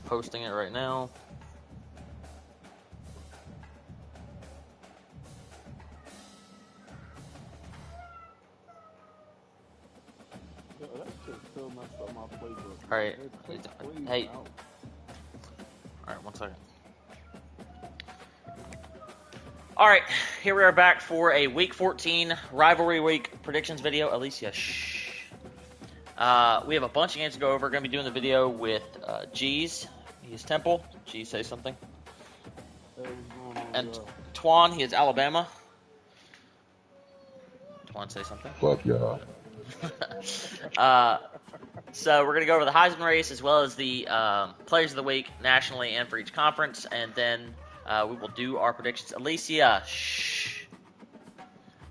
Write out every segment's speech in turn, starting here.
posting it right now. Alright. Hey. Alright, 1 second. Alright, here we are back for a Week 14 Rivalry Week predictions video. Alicia, shh. We have a bunch of games to go over. We're going to be doing the video with G's. He's Temple. G, say something. And Twan, he is Alabama. Twan, say something. Fuck y'all. So we're going to go over the Heisman race as well as the Players of the Week nationally and for each conference. And then we will do our predictions. Alicia, shh.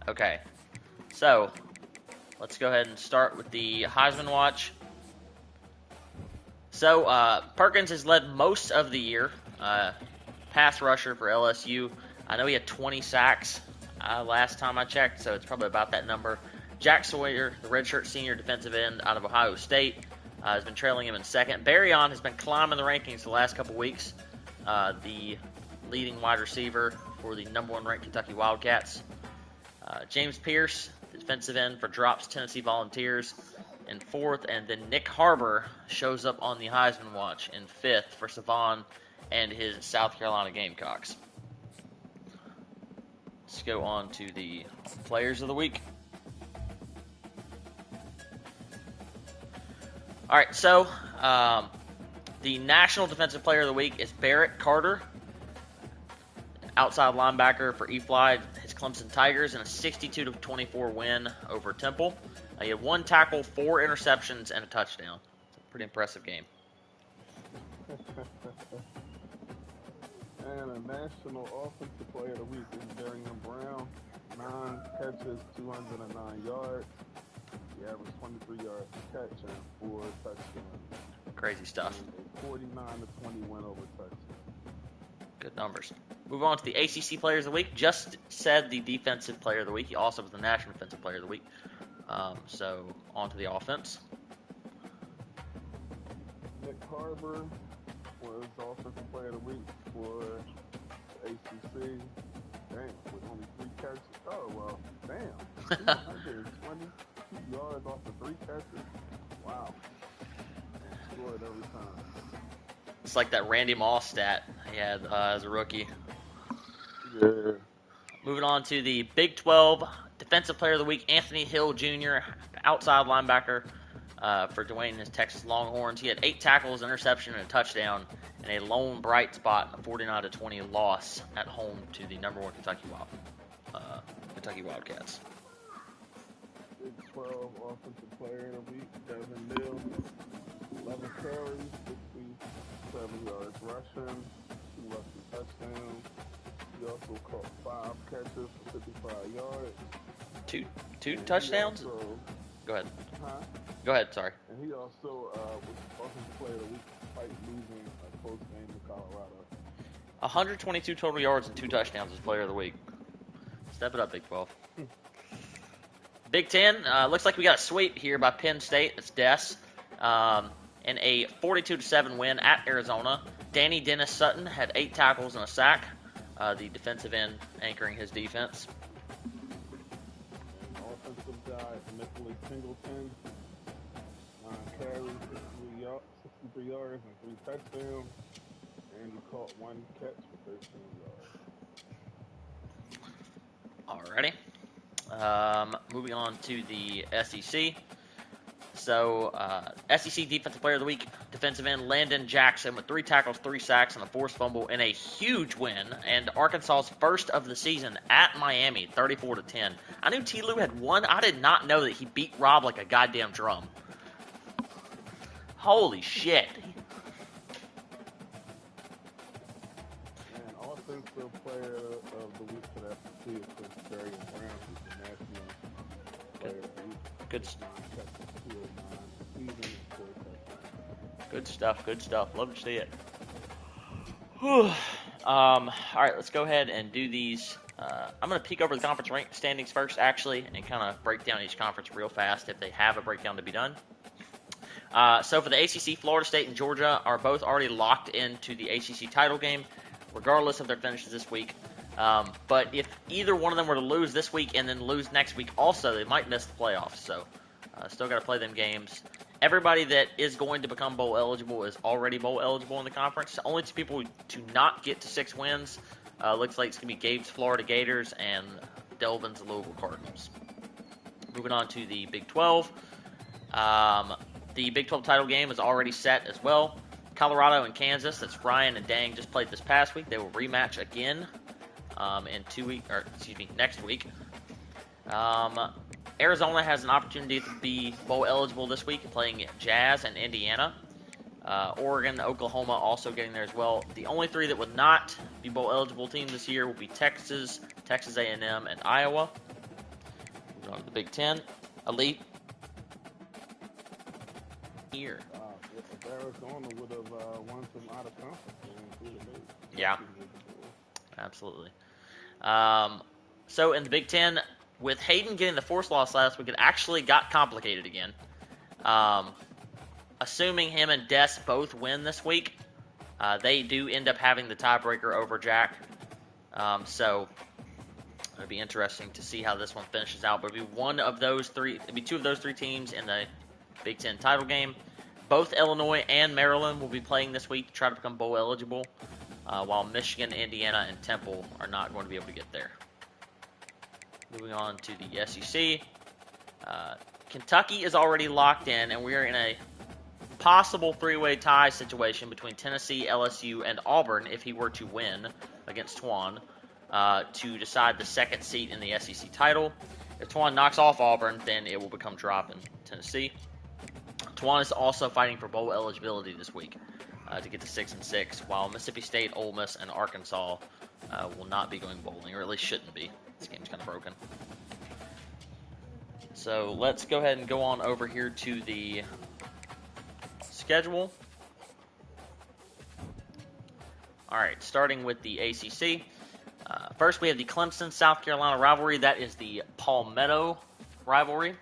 Okay. So let's go ahead and start with the Heisman watch. So Perkins has led most of the year. Pass rusher for LSU. I know he had 20 sacks last time I checked, so it's probably about that number. Jack Sawyer, the redshirt senior defensive end out of Ohio State, has been trailing him in second. Barryon has been climbing the rankings the last couple weeks. The leading wide receiver for the #1 ranked Kentucky Wildcats. James Pierce, defensive end for Drops Tennessee Volunteers, in fourth. And then Nick Harbor shows up on the Heisman watch in fifth for Savon and his South Carolina Gamecocks. Let's go on to the Players of the Week. All right, so the National Defensive Player of the Week is Barrett Carter, outside linebacker for E-Fly, his Clemson Tigers, in a 62-24 win over Temple. He had 1 tackle, 4 interceptions, and a touchdown. It's a pretty impressive game. And a National Offensive Player of the Week is Darian Brown, 9 catches, 209 yards. He averaged 23 yards per catch and 4 touchdowns. Crazy stuff. And a 49-20 win over Texas. Good numbers. Move on to the ACC Players of the Week. Just said the Defensive Player of the Week. He also was the National Defensive Player of the Week. So on to the offense. Nick Harbor was Offensive Player of the Week for the ACC. Damn, with only 3 catches. Oh, well, damn. 222 yards off of 3 catches. Wow. And scored every time. It's like that Randy Moss stat he had as a rookie. Yeah. Moving on to the Big 12 Defensive Player of the Week, Anthony Hill Jr., outside linebacker for Dwayne and his Texas Longhorns. He had 8 tackles, interception, and a touchdown, and a lone bright spot in a 49-20 loss at home to the #1 Kentucky Wildcats. Big 12 Offensive Player of the Week, Devin Mills, 11 carries, 67 yards rushing, 2 rushing touchdowns. He also caught 5 catches for 55 yards. Two touchdowns? Go ahead. Huh? Go ahead, sorry. And he also was Offensive Player of the Week despite losing a close game to Colorado. 122 total yards and 2 touchdowns as Player of the Week. Step it up, Big 12. Big 10, looks like we got a sweep here by Penn State. It's Des. In a 42-7 win at Arizona. Danny Dennis Sutton had 8 tackles and a sack. The defensive end anchoring his defense. And offensive guy, Nicholas Singleton, 9 carries, 63 yards, and 3 touchdowns. And he caught 1 catch for 13 yards. Alrighty. Moving on to the SEC. So, SEC Defensive Player of the Week, defensive end Landon Jackson with 3 tackles, 3 sacks, and a forced fumble in a huge win, and Arkansas's first of the season at Miami, 34-10. I knew T. Lou had won. I did not know that he beat Rob like a goddamn drum. Holy shit. And Offensive Player of the Week for the SEC is Darian Brown, who's the National Player of the Week. Good stuff. Good stuff. Love to see it. All right, let's go ahead and do these. I'm going to peek over the conference rank standings first, actually, and kind of break down each conference real fast if they have a breakdown to be done. So for the ACC, Florida State and Georgia are both already locked into the ACC title game, regardless of their finishes this week. But if either one of them were to lose this week and then lose next week also, they might miss the playoffs. So still got to play them games. Everybody that is going to become bowl eligible is already bowl eligible in the conference. Only two people to not get to 6 wins. Looks like it's going to be Gabe's Florida Gators and Delvin's Louisville Cardinals. Moving on to the Big 12. The Big 12 title game is already set as well. Colorado and Kansas, that's Ryan and Dang, just played this past week. They will rematch again next week. Arizona has an opportunity to be bowl eligible this week, playing Jazz and Indiana. Oregon, Oklahoma also getting there as well. The only 3 that would not be bowl eligible team this year will be Texas, Texas A&M, and Iowa. Moving on to the Big 10. Elite. Here. If Arizona would have won some out of conference, yeah, absolutely. So in the Big 10, with Hayden getting the forced loss last week, it actually got complicated again. Assuming him and Des both win this week, they do end up having the tiebreaker over Jack. So it'll be interesting to see how this one finishes out. But it'll be one of those 3. It'll be 2 of those 3 teams in the Big 10 title game. Both Illinois and Maryland will be playing this week to try to become bowl eligible, while Michigan, Indiana, and Temple are not going to be able to get there. Moving on to the SEC. Kentucky is already locked in, and we are in a possible 3-way tie situation between Tennessee, LSU, and Auburn if he were to win against Twan to decide the 2nd seat in the SEC title. If Twan knocks off Auburn, then it will become drop in Tennessee. Twan is also fighting for bowl eligibility this week to get to 6-6, while Mississippi State, Ole Miss, and Arkansas will not be going bowling, or at least shouldn't be. This game's kind of broken. So let's go ahead and go on over here to the schedule. All right, starting with the ACC. First, we have the Clemson-South Carolina rivalry. That is the Palmetto rivalry.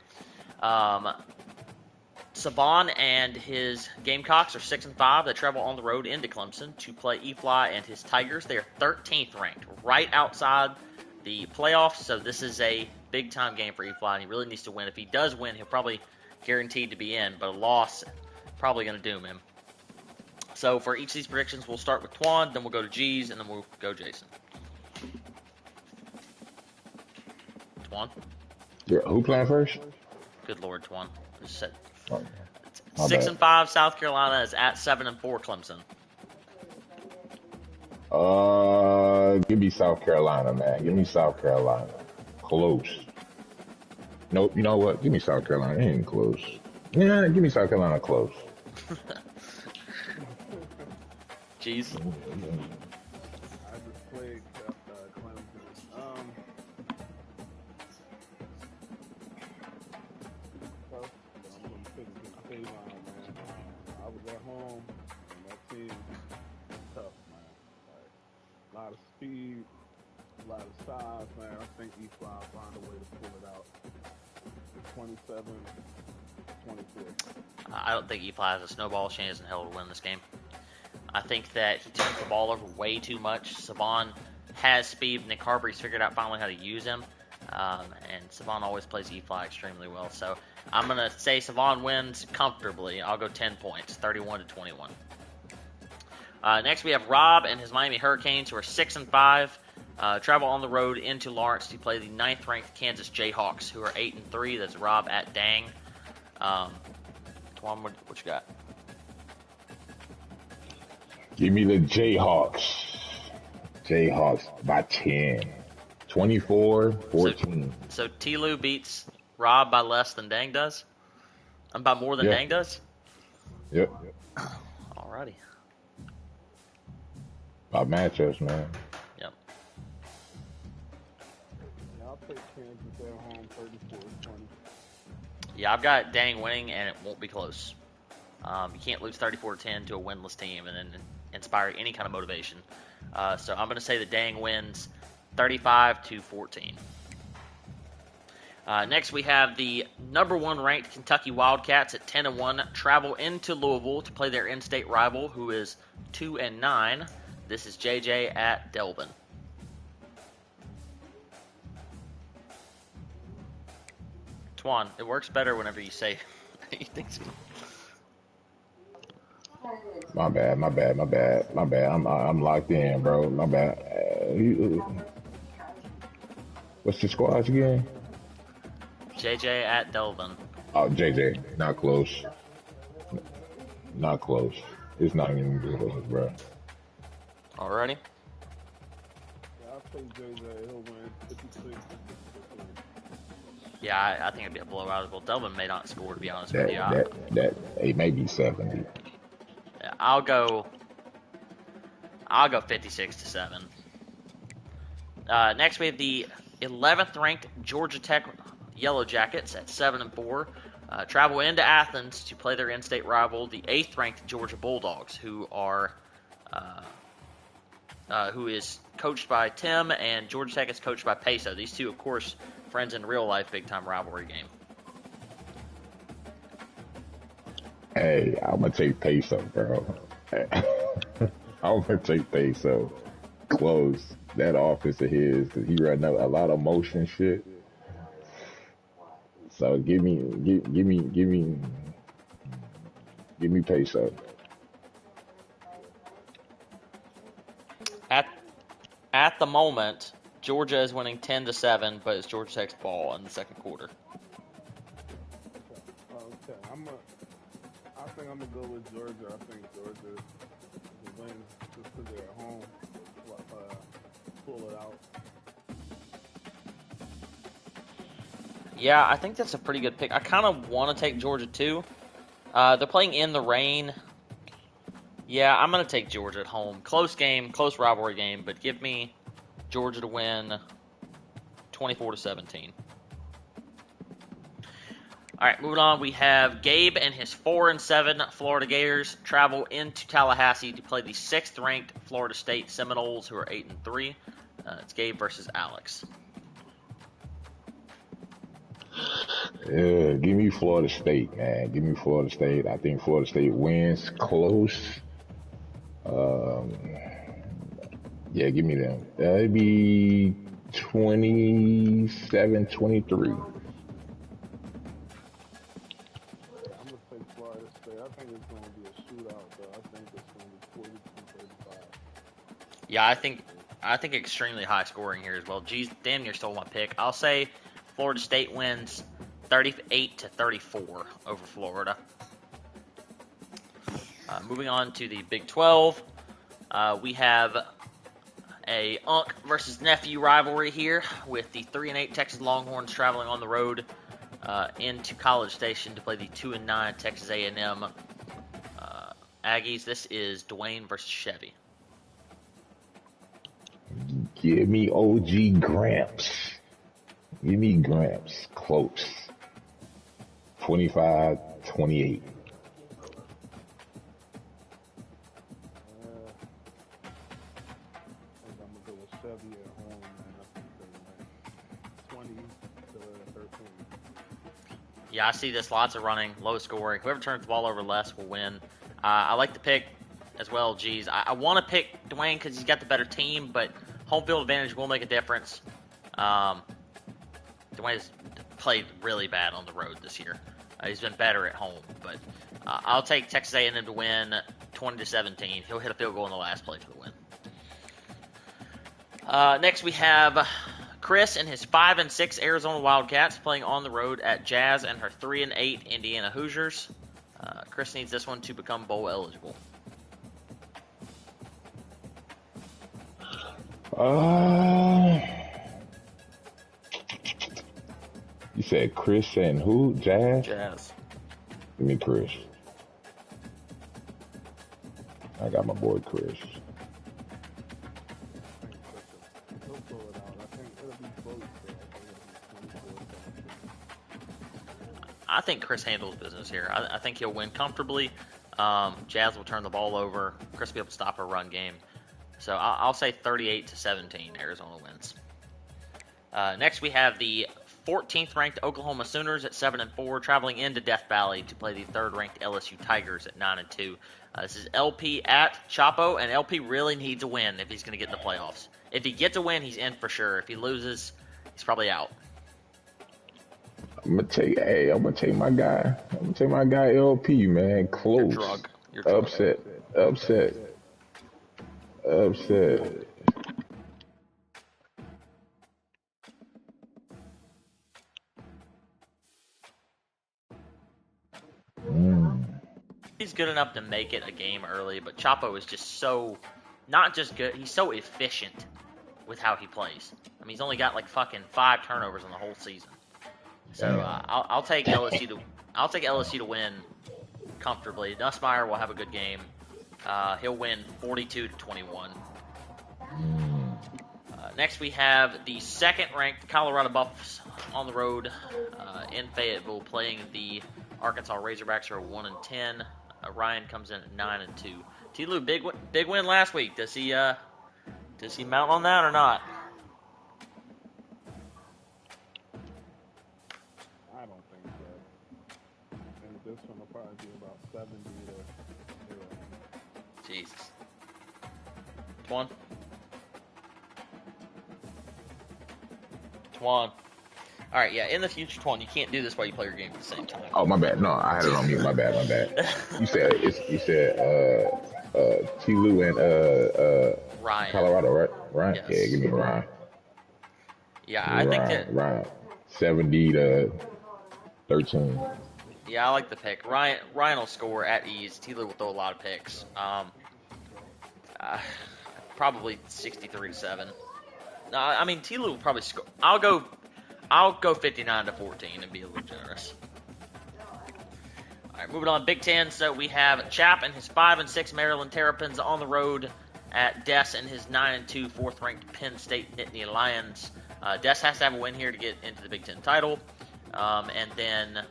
Saban and his Gamecocks are 6-5. They travel on the road into Clemson to play E-Fly and his Tigers. They are 13th ranked, right outside the playoffs. So this is a big-time game for E-Fly, and he really needs to win. If he does win, he'll probably guaranteed to be in, but a loss probably going to doom him. So for each of these predictions, we'll start with Twan, then we'll go to G's, and then we'll go Jason. Twan? Yeah, who playing first? Good Lord, Twan. Just said 6-5 South Carolina is at 7-4 Clemson. Give me South Carolina, man. Give me South Carolina. Close. Nope, you know what? Give me South Carolina. It ain't close. Yeah, give me South Carolina close. Jeez. I just played Clemson. Tough, but I'm gonna pick against Twan, man. I was at home, and that team is tough, man. Like, a lot of speed, a lot of size, man. I think E-Fly will find a way to pull it out. 27-24. I don't think E-Fly has a snowball chance in hell to win this game. I think that he turns the ball over way too much. Saban has speed. Nick Harvey's figured out finally how to use him. And Saban always plays E-Fly extremely well. So I'm going to say Saban wins comfortably. I'll go 10 points, 31-21. Next, we have Rob and his Miami Hurricanes, who are 6-5. Travel on the road into Lawrence to play the 9th-ranked Kansas Jayhawks, who are 8-3. That's Rob at Dang. Twan, what you got? Give me the Jayhawks. Jayhawks by 10. 24-14. So T-Lou beats Rob by less than Dang does? And by more than Dang does? Yep. Alrighty. By matchups, man. Yep. I'll take Kansas at home, 34-20. Yeah, I've got Dang winning, and it won't be close. You can't lose 34-10 to a winless team and then inspire any kind of motivation. So I'm going to say that Dang wins 35-14. Next, we have the number 1 ranked Kentucky Wildcats at 10-1 travel into Louisville to play their in-state rival, who is 2-9. This is JJ at Delvin. Twan, it works better whenever you say you think so. My bad. I'm locked in, bro. My bad. What's the squads again? JJ at Delvin. Oh, JJ. Not close. Not close. It's not even close, bro. Alrighty. Yeah, I'll take JJ. He'll win 56. Yeah, I think it'd be a blowout as well. Delvin may not score, to be honest with you. It may be 70. Yeah, I'll go 56-7. Next, we have the 11th ranked Georgia Tech Yellow Jackets at 7-4. Travel into Athens to play their in-state rival, the 8th ranked Georgia Bulldogs, who is coached by Tim, and Georgia Tech is coached by Peso. These two, of course, friends in real life, big time rivalry game. Hey, I'm gonna take Peso, bro. I'm gonna take Peso. Close. That offense of his, cause he run a lot of motion shit. So give me Peso. At the moment, Georgia is winning 10-7, but it's Georgia Tech's ball in the second quarter. Okay. I think I'm gonna go with Georgia. I think Georgia will win just because they're at home. Pull it out. Yeah, I think that's a pretty good pick. I kind of want to take Georgia too. They're playing in the rain. Yeah, I'm going to take Georgia at home. Close game, close rivalry game, but give me Georgia to win 24-17. All right, moving on. We have Gabe and his 4-7 Florida Gators travel into Tallahassee to play the 6th ranked Florida State Seminoles, who are 8-3. It's Gabe versus Alex. Yeah, give me Florida State, man. Give me Florida State. I think Florida State wins close. Yeah, give me them. That'd be 27-23. I'm gonna take Florida State. I think it's gonna be a shootout, but I think it's gonna be 42-35. Yeah, I think extremely high scoring here as well. Geez, damn near stole my pick. I'll say Florida State wins 38-34 over Florida. Moving on to the Big 12, we have a Unc versus nephew rivalry here with the 3-8 Texas Longhorns traveling on the road into College Station to play the 2-9 Texas A&M Aggies. This is Dwayne versus Chevy. Give me OG Gramps. Give me Gramps. Close. 25-28. Chevy at home, man. I think they win 20-13. Yeah, I see this. Lots of running, low scoring. Whoever turns the ball over less will win. I like the pick as well. Geez, I want to pick Dwayne because he's got the better team, but home field advantage will make a difference. Dwayne's played really bad on the road this year. He's been better at home, but I'll take Texas A&M to win 20-17. He'll hit a field goal in the last play for the win. Next, we have Chris and his 5-6 Arizona Wildcats playing on the road at Jazz and her 3-8 Indiana Hoosiers. Chris needs this one to become bowl eligible. You said Chris and who? Jazz? Jazz. Give me Chris. I got my boy Chris. He'll pull it out. I think it'll be close. I think Chris handles business here. I think he'll win comfortably. Jazz will turn the ball over. Chris will be able to stop a run game. So I'll say 38-17, Arizona wins. Next, we have the 14th ranked Oklahoma Sooners at 7-4, traveling into Death Valley to play the 3rd ranked LSU Tigers at 9-2. This is LP at Chapo, and LP really needs a win if he's going to get in the playoffs. If he gets a win, he's in for sure. If he loses, he's probably out. I'm gonna take my guy. I'm gonna take my guy LP, man. Close. You're drug. Upset. He's good enough to make it a game early, but Chapo is just so, not just good, he's so efficient with how he plays. I mean, he's only got like fucking 5 turnovers in the whole season. So I'll take LSU to win comfortably. Nussmeier will have a good game. He'll win 42-21. Next, we have the 2nd-ranked Colorado Buffs on the road in Fayetteville, playing the Arkansas Razorbacks, who are 1-10. Ryan comes in at 9-2. T-Lou, big win last week. Does he mount on that or not? I don't think so. And this one will probably be about 70 to 0. Jesus. Twan. All right, yeah. In the future, Twan, you can't do this while you play your game at the same time. Oh, my bad. No, I had it on mute. My bad. You said T. Lou and Ryan. Colorado, right? Ryan. Yes. Yeah, give me Ryan. Yeah, I think that Ryan 70 to 13. Yeah, I like the pick. Ryan will score at ease. T. Lou will throw a lot of picks. Probably 63-7. No, I mean T. Lou will probably score. I'll go 59-14 and be a little generous. All right, moving on. Big Ten. So we have Chap and his 5-6 Maryland Terrapins on the road at Des and his 9-2 4th-ranked Penn State Nittany Lions. Des has to have a win here to get into the Big Ten title, and then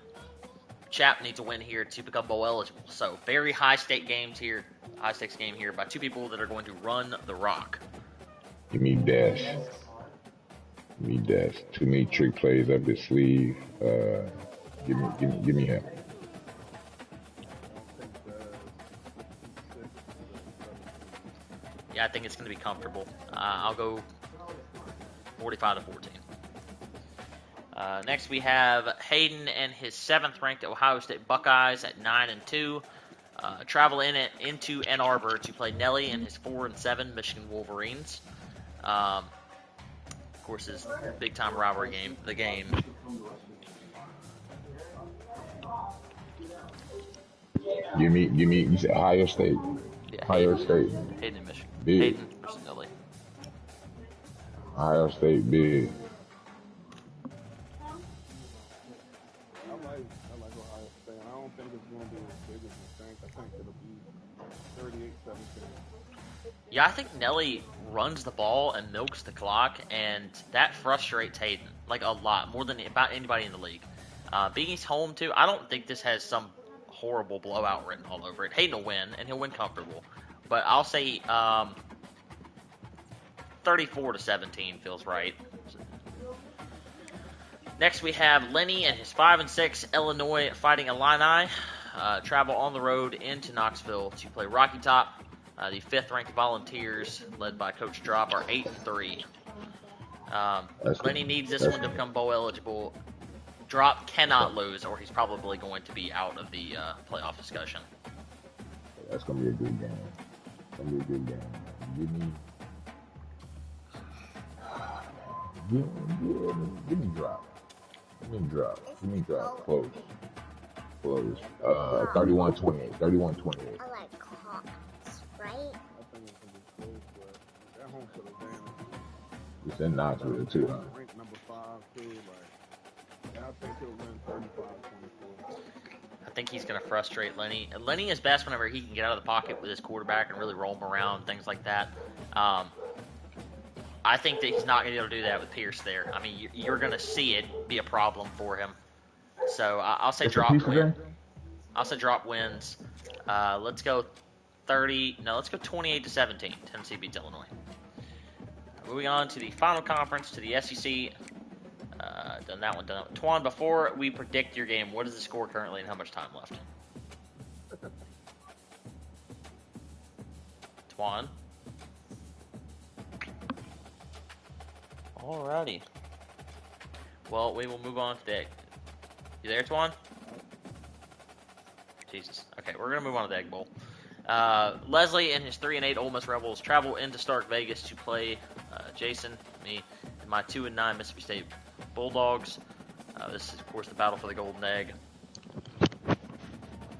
Chap needs a win here to become bowl eligible. So very high stakes game here by 2 people that are going to run the rock. Give me Dash. Too many trick plays up his sleeve. Give me him. Yeah, I think it's going to be comfortable. I'll go 45-14. Next, we have Hayden and his 7th-ranked Ohio State Buckeyes at 9-2. Travel into Ann Arbor to play Nelly and his 4-7 Michigan Wolverines. Of course, his big-time rivalry game, the game. Give me. You said Ohio State. Yeah, Ohio State. Hayden and Michigan. Big. Hayden versus Nelly. Ohio State big. I like Ohio State. I don't think it's going to be as big as you think. I think it'll be 38-17. Yeah, I think Nelly runs the ball and milks the clock, and that frustrates Hayden like a lot, more than about anybody in the league. Being he's home too, I don't think this has some horrible blowout written all over it. Hayden will win, and he'll win comfortable. But I'll say 34-17 feels right. Next, we have Lenny and his 5-6 Illinois Fighting Illini travel on the road into Knoxville to play Rocky Top. The 5th-ranked Volunteers, led by Coach Drop, are 8-3. Lenny needs this one to become bowl eligible. Drop cannot lose, or he's probably going to be out of the playoff discussion. That's gonna be a good game. Give me drop. Close. 31-28. 31-28. I like Hawks, right? I think it's going to be close, but that home field advantage. It's in Knoxville too. Ranked number 5 too. I think he'll win 35-24. I think he's going to frustrate Lenny. Lenny is best whenever he can get out of the pocket with his quarterback and really roll him around, things like that. I think that he's not going to be able to do that with Pierce there. I mean, you're going to see it be a problem for him. So I'll say drop win. I'll say drop wins. Let's go 28-17. Tennessee beats Illinois. Moving on to the final conference, to the SEC. Done that one. Done that one. Twan, before we predict your game, what is the score currently and how much time left? Twan. Alrighty. Well, we will move on to the egg. You there, Twan? Jesus. Okay, we're gonna move on to the Egg Bowl. Leslie and his 3-8 Ole Miss Rebels travel into Stark Vegas to play Jason, me, and my 2-9 Mississippi State Bulldogs. This is, of course, the battle for the golden egg.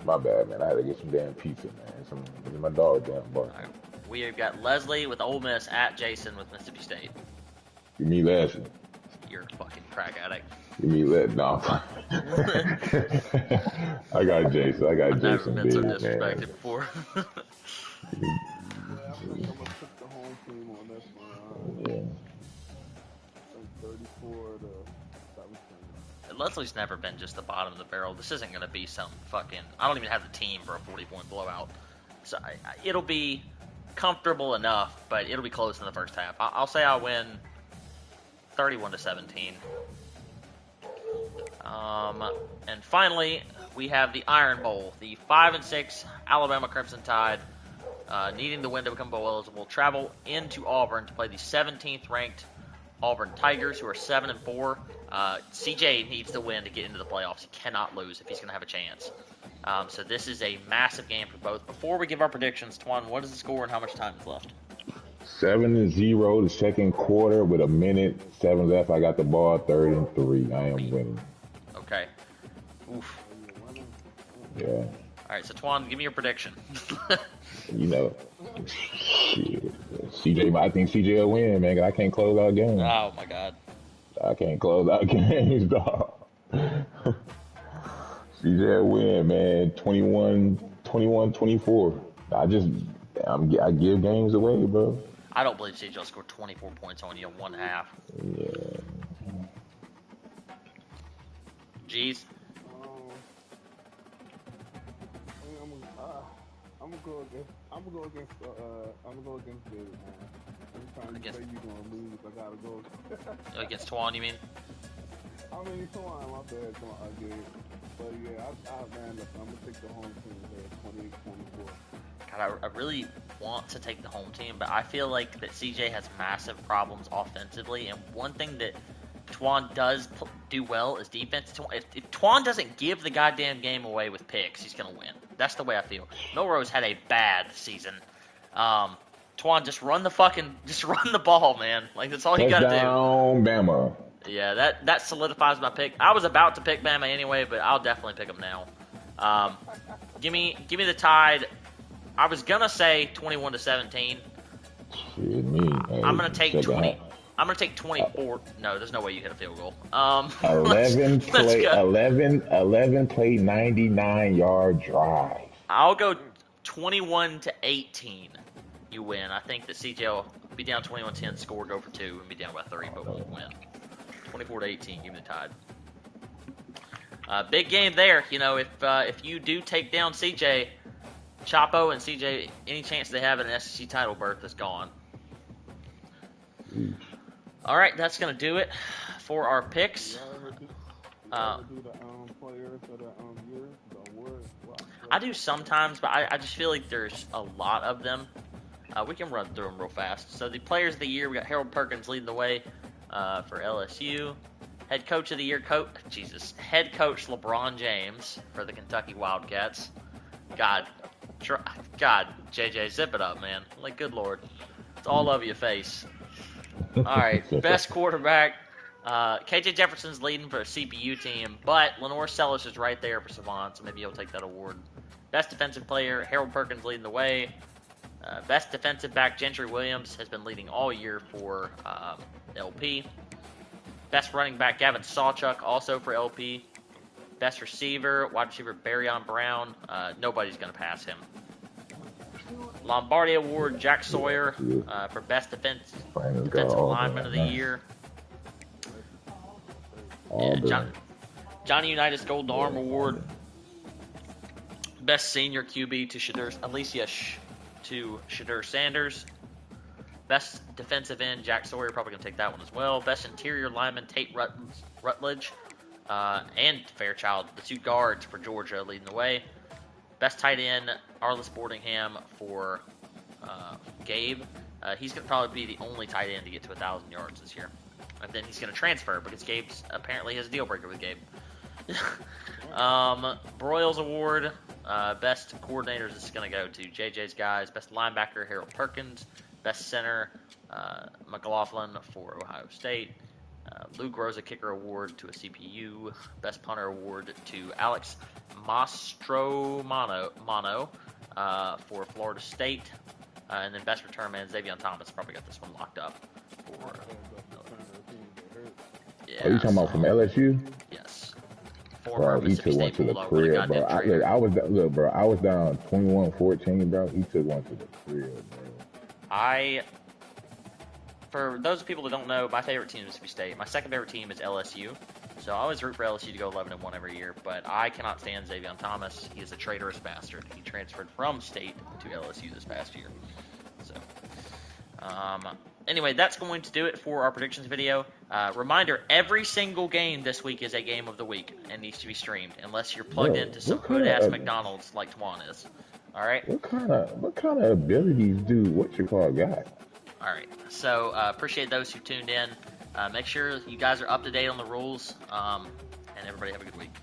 My bad, man. I had to get some damn pizza, man. My dog damn bark. Right. We have got Leslie with Ole Miss at Jason with Mississippi State. Give me Leslie. You're a fucking crack addict. Give me that. No. I got Jason. I got I've Jason. never been so big, disrespected man. before. Yeah, I think I'm gonna pick the home team on this one. Yeah. I think 34 to 17. Leslie's never been just the bottom of the barrel. This isn't going to be some fucking... I don't even have the team for a 40-point blowout. So it'll be comfortable enough, but it'll be close in the first half. I'll say I win 31 to 17. And finally, we have the Iron Bowl. The 5-6 Alabama Crimson Tide, needing the win to become bowl eligible, travel into Auburn to play the 17th ranked Auburn Tigers, who are 7-4. CJ needs to win to get into the playoffs. He cannot lose if he's going to have a chance. So this is a massive game for both. Before we give our predictions, Twan, what is the score and how much time is left? 7-0 the second quarter with 1:07 left. I got the ball 3rd-3. I am winning. Okay. Oof. Yeah. All right, so Twan, give me your prediction. You know, shit. CJ, I think CJ will win, man. 'Cause I can't close out games. Oh my God. I can't close out games, dog. CJ will win, man. 21-24. I give games away, bro. I don't believe CJ will score 24 points on you in one half. Yeah. Jeez. I'm gonna go against David, man. Anytime you say you're gonna lose, I gotta go. Against Twan, you mean? I mean, come on, my bad, come on, I did. But yeah, man, look, I'm gonna take the home team there, 28-24. God, I really want to take the home team, but I feel like that CJ has massive problems offensively, and one thing that Twan does do well is defense. If Twan doesn't give the goddamn game away with picks, he's gonna win. That's the way I feel. Milrose had a bad season. Twan, just run the ball, man. Like, that's all you gotta do. Touchdown, Bama. Yeah, that solidifies my pick. I was about to pick Bama anyway, but I'll definitely pick them now. Give me the Tide. I was gonna say 21-17. Shit, me. I'm gonna take 20. Half. I'm gonna take 24. No, there's no way you hit a field goal. 11 let's go. 11 play 99-yard drive. I'll go 21-18. You win. I think that CJ will be down 21-10, score, go for 2, and be down by 3, but won't win. 24-18. Give me the Tide. Big game there. You know, if you do take down CJ, Chapo and CJ, any chance they have an SEC title berth is gone. All right, that's gonna do it for our picks. Do the players of the year, the awards? I do sometimes, but I just feel like there's a lot of them. We can run through them real fast. So the players of the year, we got Harold Perkins leading the way for LSU. Head coach of the year, head coach LeBron James for the Kentucky Wildcats. God, JJ, zip it up, man. Like, good Lord. It's all over your face. All right, best quarterback. KJ Jefferson's leading for a CPU team, but Lenore Sellis is right there for Savant, so maybe he'll take that award. Best defensive player, Harold Perkins leading the way. Best defensive back, Gentry Williams, has been leading all year for LP. Best running back, Gavin Sawchuk, also for LP. Best receiver, wide receiver, Barryon Brown. Nobody's going to pass him. Lombardi Award, Jack Sawyer for Best Defensive Lineman of the Year. Yeah, Johnny Unitas Golden Arm Award. Best Senior QB to Shadur Sanders. Best defensive end, Jack Sawyer, probably going to take that one as well. Best interior lineman, Tate Rutledge and Fairchild, the 2 guards for Georgia, leading the way. Best tight end, Arliss Boardingham for Gabe. He's going to probably be the only tight end to get to 1,000 yards this year. And then he's going to transfer because Gabe's apparently his deal breaker with Gabe. Broyles Award, best coordinators is going to go to JJ's guys. Best linebacker, Harold Perkins. Best center, McLaughlin for Ohio State. Lou Groza Kicker Award to a CPU. Best punter award to Alex Mastromano for Florida State. And then best return man, Xavier Thomas, probably got this one locked up. Yeah, Are you talking about from LSU? Yes. Bro, he took one to the crib, bro. I was down 21-14, bro. He took one to the crib, bro. For those people that don't know, my favorite team is Mississippi State. My second favorite team is LSU. So I always root for LSU to go 11-1 every year, but I cannot stand Xavier Thomas. He is a traitorous bastard. He transferred from State to LSU this past year. So, anyway, that's going to do it for our predictions video. Reminder, every single game this week is a game of the week and needs to be streamed, unless you're plugged into some hood-ass McDonald's like Twan is. All right? What kind of abilities do what you call got? All right. So, appreciate those who tuned in. Make sure you guys are up to date on the rules, and everybody have a good week.